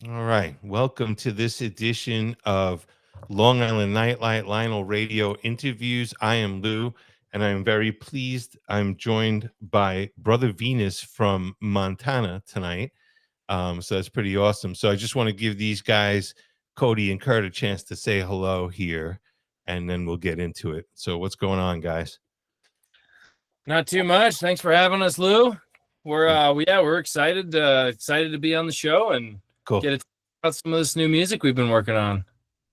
All right. Welcome to this edition of Long Island Nightlight LINL Radio interviews. I am Lou, and I am very pleased. I'm joined by Brother Venus from Montana tonight. So that's pretty awesome. So I just want to give these guys, Cody and Kurt, a chance to say hello here, and then we'll get into it. So what's going on, guys? Not too much. Thanks for having us, Lou. We're excited to be on the show and Cool. get to talk about some of this new music we've been working on.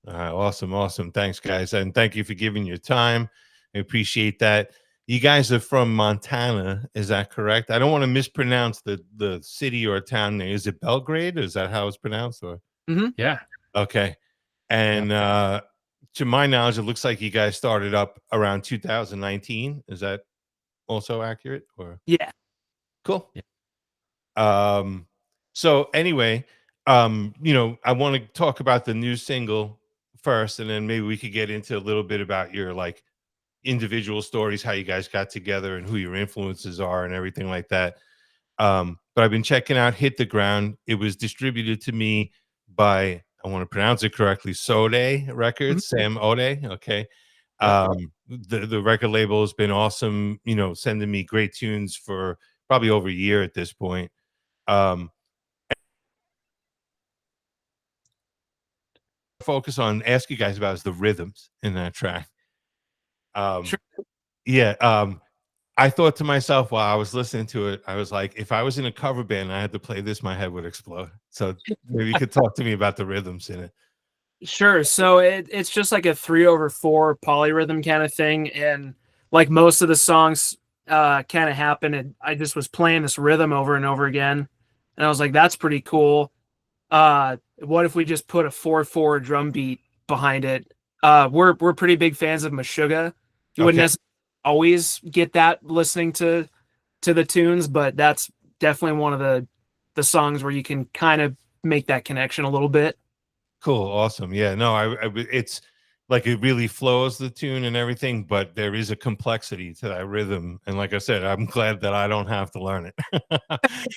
All right, awesome. Thanks, guys, and thank you for giving your time. I appreciate that. You guys are from Montana, is that correct? I don't want to mispronounce the city or town name. Is it Belgrade? Is that how it's pronounced? Or Yeah. okay. And to my knowledge, it looks like you guys started up around 2019. Is that also accurate? Or Yeah. cool. Yeah. So anyway, I want to talk about the new single first, and then maybe we could get into a little bit about your like individual stories, how you guys got together and who your influences are and everything like that. But I've been checking out Hit the Ground. It was distributed to me by, I want to pronounce it correctly, Sode Records, Sam Ode. Okay. The record label has been awesome, sending me great tunes for probably over a year at this point. Focus on ask you guys about is the rhythms in that track. Sure. Yeah. I thought to myself while I was listening to it, I was like, if I was in a cover band and I had to play this, my head would explode. So maybe you could talk to me about the rhythms in it. Sure. So it's just like a 3/4 polyrhythm kind of thing. And like most of the songs kind of happen, and I just was playing this rhythm over and over again. And I was like, that's pretty cool. What if we just put a 4/4 drum beat behind it? We're pretty big fans of Meshuggah. You wouldn't necessarily always get that listening to the tunes, but that's definitely one of the songs where you can kind of make that connection a little bit. Cool. Awesome. Yeah, no, it's like it really flows the tune and everything, but there is a complexity to that rhythm. And like I said, I'm glad that I don't have to learn it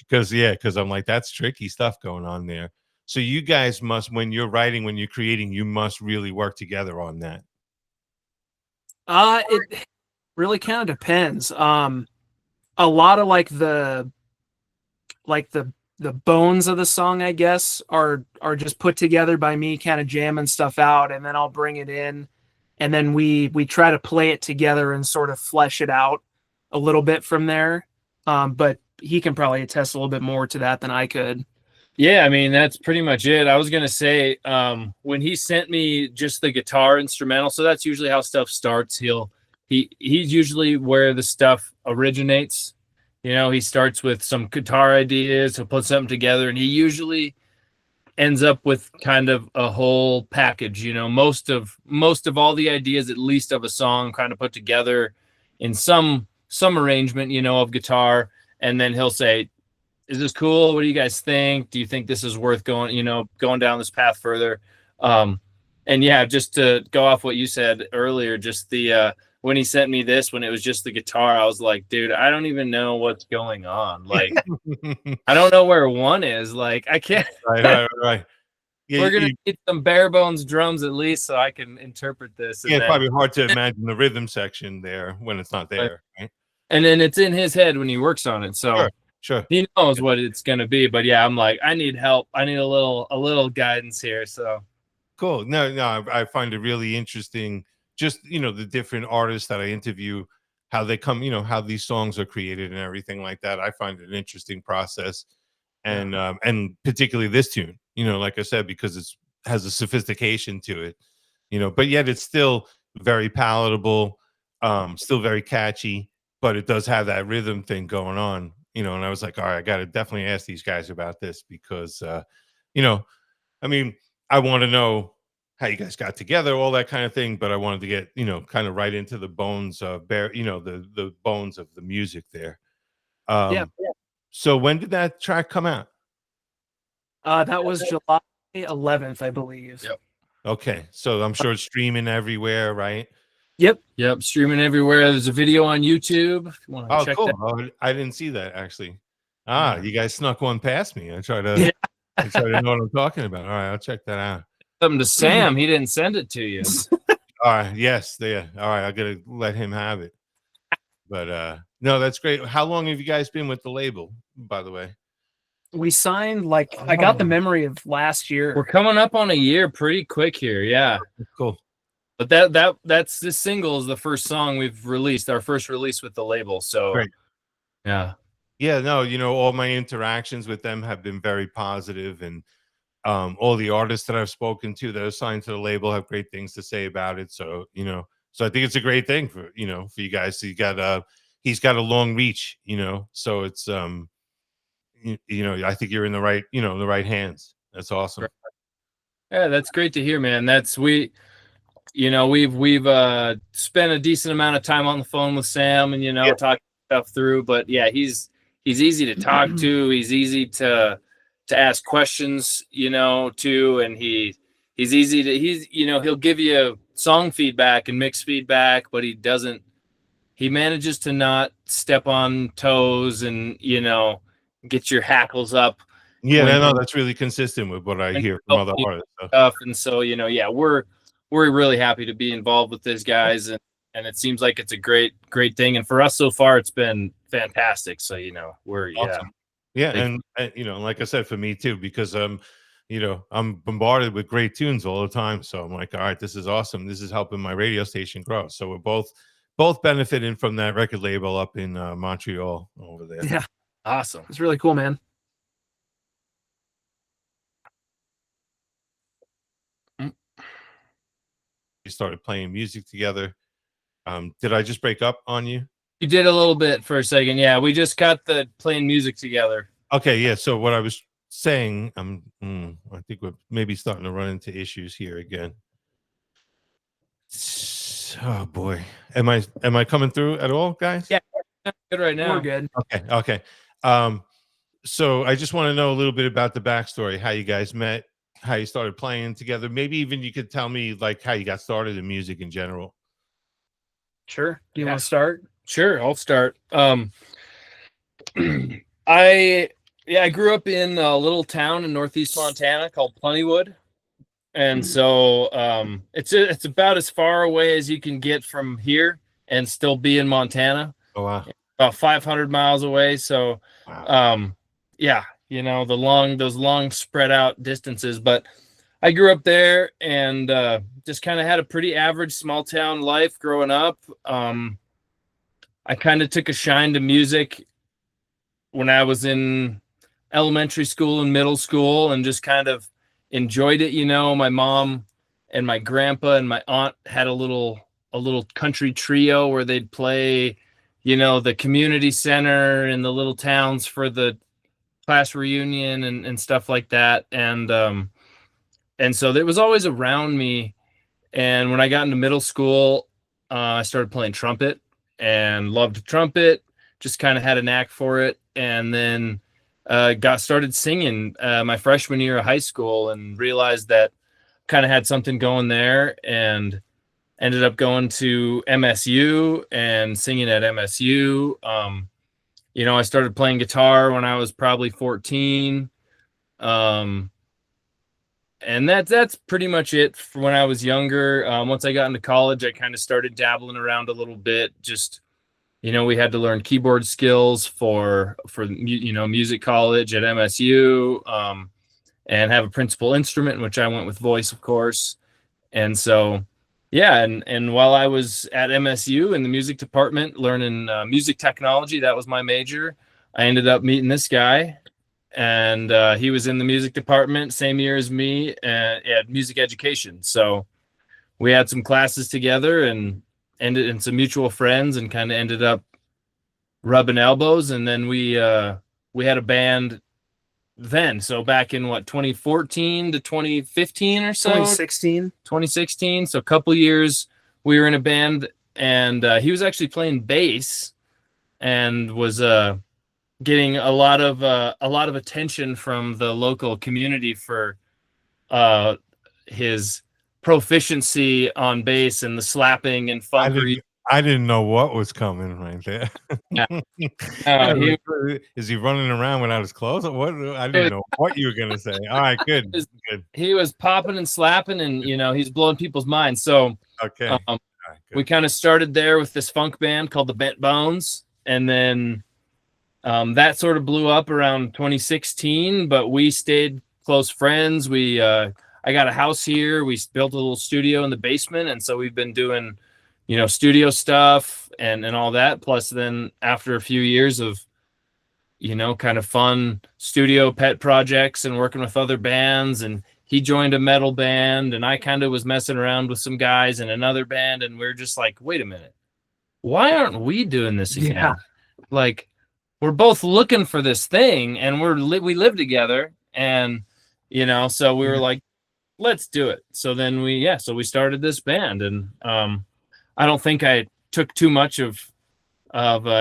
because I'm like, that's tricky stuff going on there. So you guys must, when you're writing, when you're creating, you must really work together on that. It really kind of depends. A lot of the bones of the song, I guess, are just put together by me kind of jamming stuff out, and then I'll bring it in, and then we try to play it together and sort of flesh it out a little bit from there. But he can probably attest a little bit more to that than I could. Yeah, I mean, that's pretty much it. I was going to say, when he sent me just the guitar instrumental, so that's usually how stuff starts. He's usually where the stuff originates. He starts with some guitar ideas, he'll put something together, and he usually ends up with kind of a whole package. Most of all the ideas, at least of a song, kind of put together in some arrangement, of guitar, and then he'll say, is this cool? What do you guys think? Do you think this is worth going down this path further? And yeah, just to go off what you said earlier, just the when he sent me this, when it was just the guitar, I was like, dude, I don't even know what's going on. Like, I don't know where one is. Like, I can't. Right. Yeah, we're going to need some bare bones drums at least so I can interpret this. Yeah, it's probably hard to imagine the rhythm section there when it's not there. Right? And then it's in his head when he works on it. So sure. He knows what it's going to be. But yeah, I'm like, I need help. I need a little guidance here. So cool. No, I find it really interesting. Just, the different artists that I interview, how they come, how these songs are created and everything like that. I find it an interesting process. And particularly this tune, like I said, because it has a sophistication to it, but yet it's still very palatable, still very catchy, but it does have that rhythm thing going on, and I was like, all right, I got to definitely ask these guys about this because, I mean, I want to know how you guys got together, all that kind of thing, but I wanted to get, kind of right into the bones of the bones of the music there. Yeah. So when did that track come out? That was July 11th, I believe. Yep. Okay, so I'm sure it's streaming everywhere, right? Yep, streaming everywhere. There's a video on YouTube. If you want to check cool. that. Oh, I didn't see that actually. You guys snuck one past me. I tried to Make sure I know what I'm talking about. All right, I'll check that out. Something to Sam. He didn't send it to you. All right, yes, there. All right, I gotta let him have it. But no, that's great. How long have you guys been with the label, by the way? We signed like I got the memory of last year. We're coming up on a year pretty quick here. Yeah. Cool. But that's this single is the first song we've released, our first release with the label. So Great. yeah. Yeah, no, all my interactions with them have been very positive, and all the artists that I've spoken to that are signed to the label have great things to say about it. So, so I think it's a great thing for you guys. So he's got a long reach, so it's I think you're in the right, the right hands. That's awesome. Yeah, that's great to hear, man. We've spent a decent amount of time on the phone with Sam and talking stuff through, but yeah, he's easy to talk to. He's easy to ask questions, to, and he's easy to, he'll give you song feedback and mix feedback, but he manages to not step on toes and, get your hackles up. Yeah, no, that's really consistent with what I hear from other artists. Stuff. And so, yeah, we're really happy to be involved with these guys, and it seems like it's a great thing. And for us so far, it's been fantastic. So, we're awesome. Yeah. And like I said, for me too, because I'm bombarded with great tunes all the time. So I'm like, all right, this is awesome. This is helping my radio station grow. So we're both benefiting from that record label up in Montreal over there. Yeah. Awesome. It's really cool, man. We started playing music together. Did I just break up on you? You did a little bit for a second. Yeah, we just got the playing music together. Okay, yeah. So what I was saying, I think we're maybe starting to run into issues here again. Oh boy, am I coming through at all, guys? Yeah, good right now. We're good. Okay. So I just want to know a little bit about the backstory, how you guys met, how you started playing together. Maybe even you could tell me like how you got started in music in general. Sure. Do you want to start? Sure, I'll start. I grew up in a little town in northeast Montana called Plentywood, and so it's about as far away as you can get from here and still be in Montana. Oh wow! About 500 miles away. So, wow. Yeah, those long spread out distances. But I grew up there and just kind of had a pretty average small town life growing up. I kind of took a shine to music when I was in elementary school and middle school and just kind of enjoyed it. My mom and my grandpa and my aunt had a little country trio where they'd play, the community center in the little towns for the class reunion and stuff like that. And so it was always around me. And when I got into middle school, I started playing trumpet and loved trumpet, just kind of had a knack for it. And then got started singing my freshman year of high school and realized that kind of had something going there, and ended up going to MSU and singing at MSU. I started playing guitar when I was probably 14. And that's pretty much it for when I was younger. Once I got into college, I kind of started dabbling around a little bit. Just, we had to learn keyboard skills for music college at MSU, and have a principal instrument, in which I went with voice, of course. And so, yeah. And while I was at MSU in the music department, learning music technology, that was my major, I ended up meeting this guy. And he was in the music department same year as me at music education. So we had some classes together and ended in some mutual friends, and kind of ended up rubbing elbows. And then we had a band then. So back in 2014 to 2015 or so? 2016. So a couple years we were in a band, and he was actually playing bass and was getting a lot of attention from the local community for his proficiency on bass and the slapping and funk I didn't know what was coming right there. Yeah. I was He, like, is he running around without his clothes? Or what? I didn't know what you were gonna say. All right, good, good. he was popping and slapping, and he's blowing people's minds. So Okay, all right, we good. kind of started there with this funk band called the Bent Bones, and then that sort of blew up around 2016. But we stayed close friends. I got a house here. We built a little studio in the basement, and so we've been doing studio stuff and all that. Plus, then after a few years of kind of fun studio pet projects and working with other bands, and he joined a metal band, and I kind of was messing around with some guys in another band, and we're just like, wait a minute, why aren't we doing this again? Yeah. Like, we're both looking for this thing, and we live together, and so we were like, let's do it. So then we started this band, and I don't think I took too much of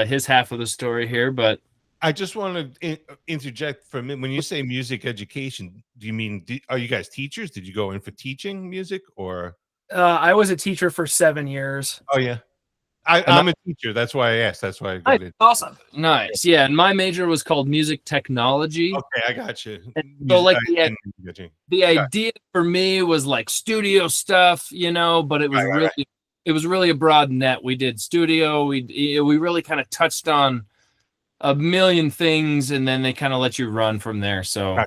his half of the story here, but I just want to interject for a minute. When you say music education, do you mean are you guys teachers? Did you go in for teaching music, or? I was a teacher for 7 years. Oh yeah, I'm a teacher. That's why I asked. That's why I got it. Awesome. Nice. Yeah, and my major was called music technology. Okay, I got you. So like the idea for me was like studio stuff, but it was it was really a broad net. We did studio. We really kind of touched on a million things, and then they kind of let you run from there. So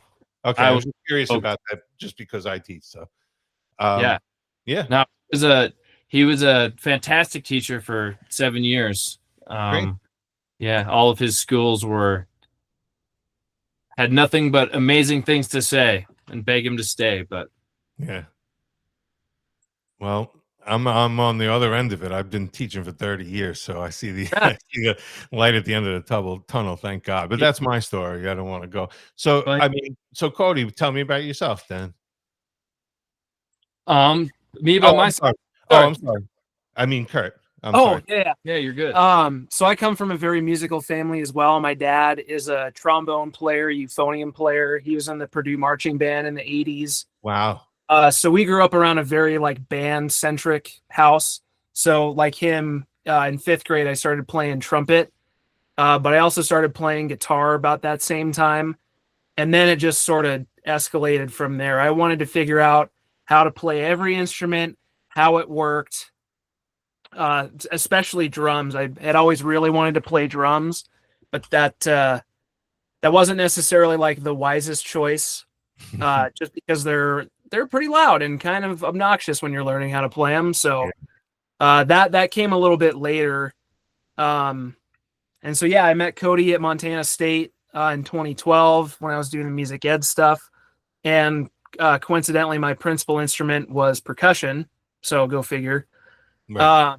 okay, I was curious about that just because I teach. So yeah. Now he was a fantastic teacher for 7 years. Yeah, all of his schools had nothing but amazing things to say and beg him to stay. But yeah, well, I'm on the other end of it. I've been teaching for 30 years, so I see the light at the end of the tunnel. Thank God. But that's my story. I don't want to go. So so Cody, tell me about yourself then. Me about myself. I'm sorry. I mean Kurt. I'm sorry. Yeah, you're good. So I come from a very musical family as well. My dad is a trombone player, euphonium player. He was in the Purdue marching band in the 80s. Wow. So we grew up around a very like band centric house. So like him, in 5th grade, I started playing trumpet, but I also started playing guitar about that same time. And then it just sort of escalated from there. I wanted to figure out how to play every instrument, how it worked, especially drums. I had always really wanted to play drums, but that wasn't necessarily like the wisest choice, just because they're pretty loud and kind of obnoxious when you're learning how to play them. So that came a little bit later. And so, yeah, I met Cody at Montana State in 2012 when I was doing the music ed stuff. And coincidentally, my principal instrument was percussion. So go figure. Right.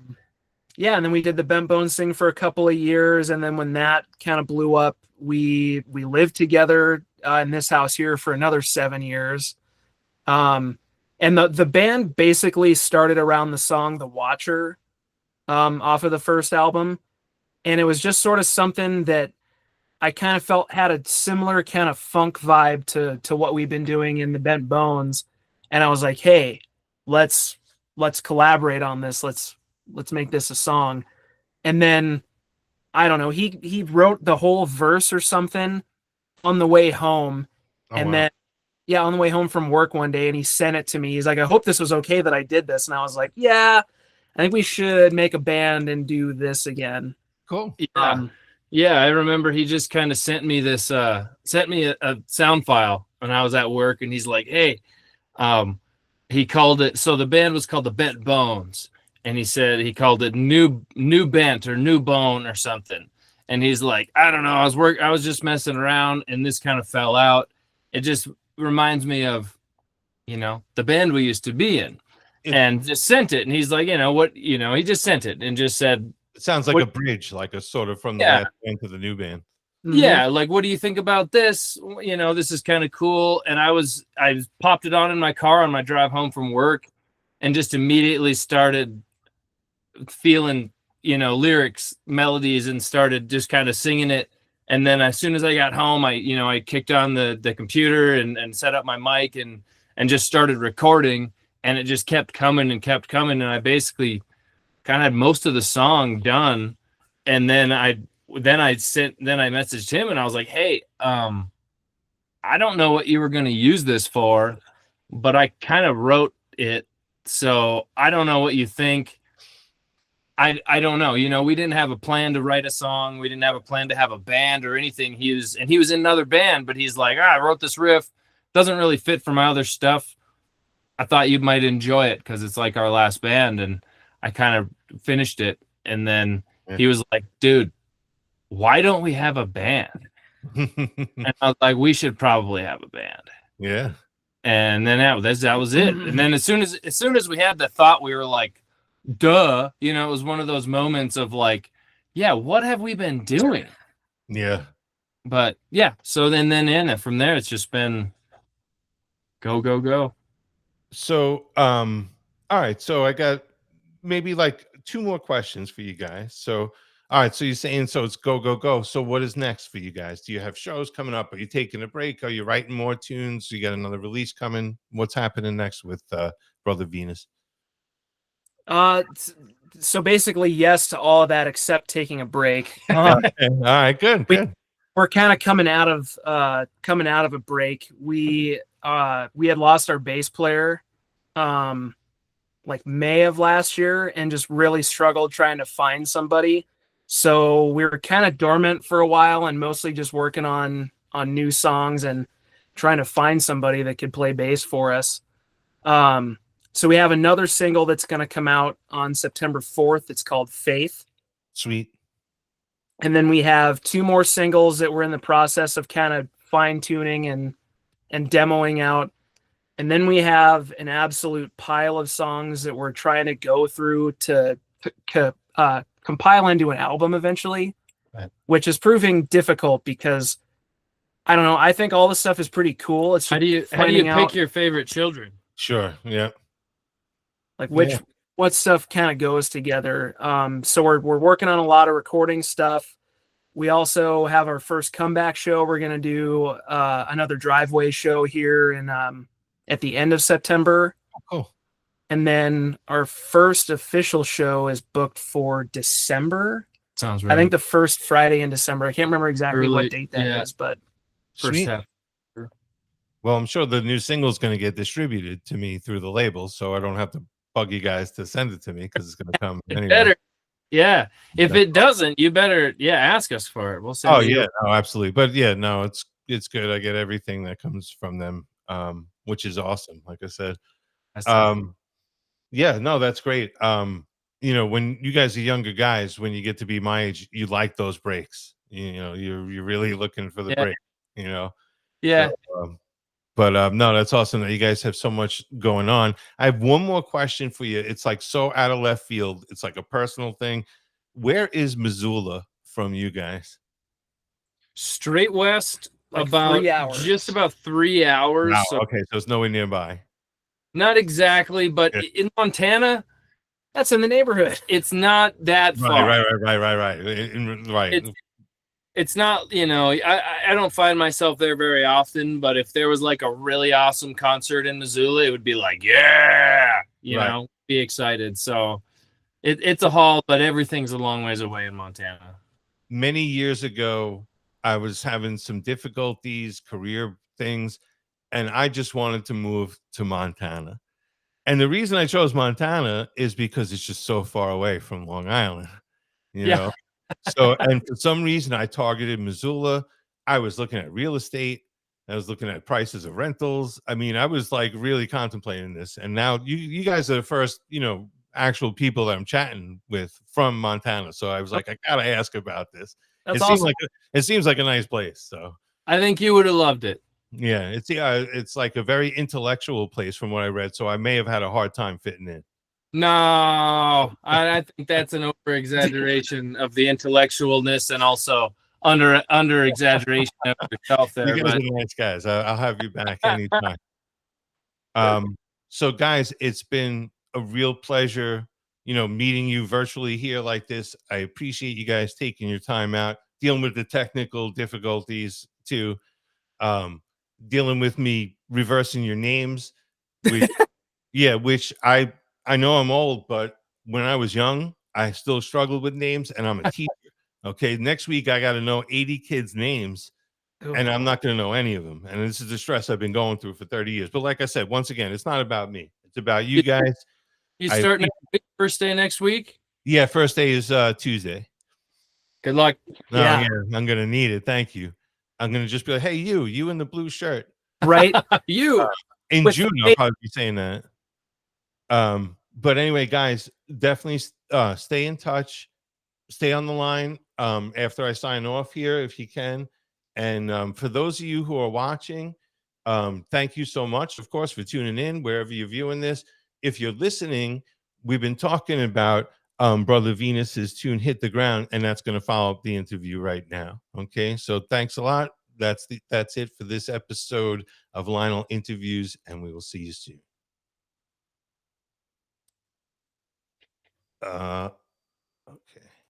Yeah, and then we did the Bent Bones thing for a couple of years. And then when that kind of blew up, we lived together in this house here for another 7 years. And the band basically started around the song The Watcher off of the first album. And it was just sort of something that I kind of felt had a similar kind of funk vibe to what we've been doing in the Bent Bones. And I was like, hey, let's collaborate on this. Let's make this a song. And then I don't know, he wrote the whole verse or something on the way home. Then on the way home from work one day, and he sent it to me. He's like, I hope this was okay that I did this. And I was like, yeah, I think we should make a band and do this again. Cool. Yeah, I remember he just kind of sent me this, a sound file when I was at work, and he's like, hey, he called it, so the band was called the Bent Bones, and he said he called it New Bent or New Bone or something. And he's like, I don't know, I was just messing around, and this kind of fell out. It just reminds me of, the band we used to be in, and just sent it. And he's like, he just sent it and just said, it sounds like a bridge, like a sort of from the last band to the new band. Yeah, like, what do you think about this? This is kind of cool. And I popped it on in my car on my drive home from work, and just immediately started feeling, lyrics, melodies, and started just kind of singing it. And then as soon as I got home, I kicked on the computer and set up my mic and just started recording, and it just kept coming and kept coming. And I basically kind of had most of the song done, and then I messaged him and I was like, hey, I don't know what you were going to use this for, but I kind of wrote it, so I don't know what you think. I don't know. We didn't have a plan to write a song. We didn't have a plan to have a band or anything. He was in another band, but he's like, I wrote this riff. Doesn't really fit for my other stuff. I thought you might enjoy it because it's like our last band. And I kind of finished it. And then he was like, dude, why don't we have a band? And I was like, we should probably have a band. Yeah. And then that was it. And then as soon as we had the thought, we were like, duh, it was one of those moments of like, yeah, what have we been doing? Yeah. But yeah, so then from there it's just been go. So all right, so I got maybe like 2 more questions for you guys. So all right, so you're saying so it's go. So what is next for you guys? Do you have shows coming up? Are you taking a break? Are you writing more tunes? You got another release coming? What's happening next with Brother Venus? So basically, yes to all of that, except taking a break. All right, good. We're kind of coming out of a break. We had lost our bass player, like May of last year, and just really struggled trying to find somebody. So we were kind of dormant for a while, and mostly just working on new songs and trying to find somebody that could play bass for us. So we have another single that's going to come out on September 4th. It's called Faith. Sweet. And then we have 2 more singles that we're in the process of kind of fine tuning and demoing out. And then we have an absolute pile of songs that we're trying to go through to compile into an album eventually, right, which is proving difficult because I don't know. I think all this stuff is pretty cool. It's how do you pick your favorite children? Sure. Yeah. Like what stuff kind of goes together. So we're working on a lot of recording stuff. We also have our first comeback show. We're going to do another driveway show here in at the end of September. Oh. And then our first official show is booked for December. Sounds right. I think the first Friday in December. I can't remember exactly what date that is, but first half. Well, I'm sure the new single is going to get distributed to me through the label, so I don't have to bug you guys to send it to me because it's going to come anyway. Better. Yeah. If it doesn't, you better ask us for it. We'll send it. Yeah, no, absolutely. But yeah, no, it's good. I get everything that comes from them, which is awesome. Like I said. Yeah, no, that's great. When you guys are younger guys, when you get to be my age, you like those breaks. You're really looking for the break, Yeah. So, no, that's awesome that you guys have so much going on. I have one more question for you. It's like so out of left field. It's like a personal thing. Where is Missoula from you guys? Straight west, like about 3 hours. Just about 3 hours. Wow, so okay, so it's nowhere nearby. Not exactly, but in Montana, that's in the neighborhood. It's not that far. Right. It's not, I don't find myself there very often, but if there was like a really awesome concert in Missoula, it would be like, be excited. So it's a haul, but everything's a long ways away in Montana. Many years ago, I was having some difficulties, career things, and I just wanted to move to Montana. And the reason I chose Montana is because it's just so far away from Long Island, you know? So, and for some reason I targeted Missoula. I was looking at real estate. I was looking at prices of rentals. I mean, I was like really contemplating this. And now you guys are the first, actual people that I'm chatting with from Montana. So I was like, I got to ask about this. That's awesome. It seems like a nice place. So I think you would have loved it. Yeah, it's like a very intellectual place from what I read. So I may have had a hard time fitting in. No, I think that's an over exaggeration of the intellectualness and also under exaggeration of yourself there. You guys are nice guys. I'll have you back anytime. So guys, it's been a real pleasure, meeting you virtually here like this. I appreciate you guys taking your time out, dealing with the technical difficulties too. Dealing with me reversing your names, which I know I'm old, but when I was young, I still struggled with names, and I'm a teacher. Okay, next week I got to know 80 kids' names, and I'm not going to know any of them. And this is the stress I've been going through for 30 years. But like I said, once again, it's not about me. It's about you guys. You start next week, first day next week? Yeah, first day is Tuesday. Good luck. No, yeah, I'm going to need it. Thank you. I'm going to just be like, hey, you in the blue shirt. Right? You. In June, I'll probably be saying that. But anyway, guys, definitely stay in touch. Stay on the line after I sign off here if you can. And for those of you who are watching, thank you so much, of course, for tuning in wherever you're viewing this. If you're listening, we've been talking about Brother Venus's tune Hit the Ground, and that's going to follow up the interview right now. Okay, so thanks a lot. That's it for this episode of LINL Interviews, and we will see you soon. Okay.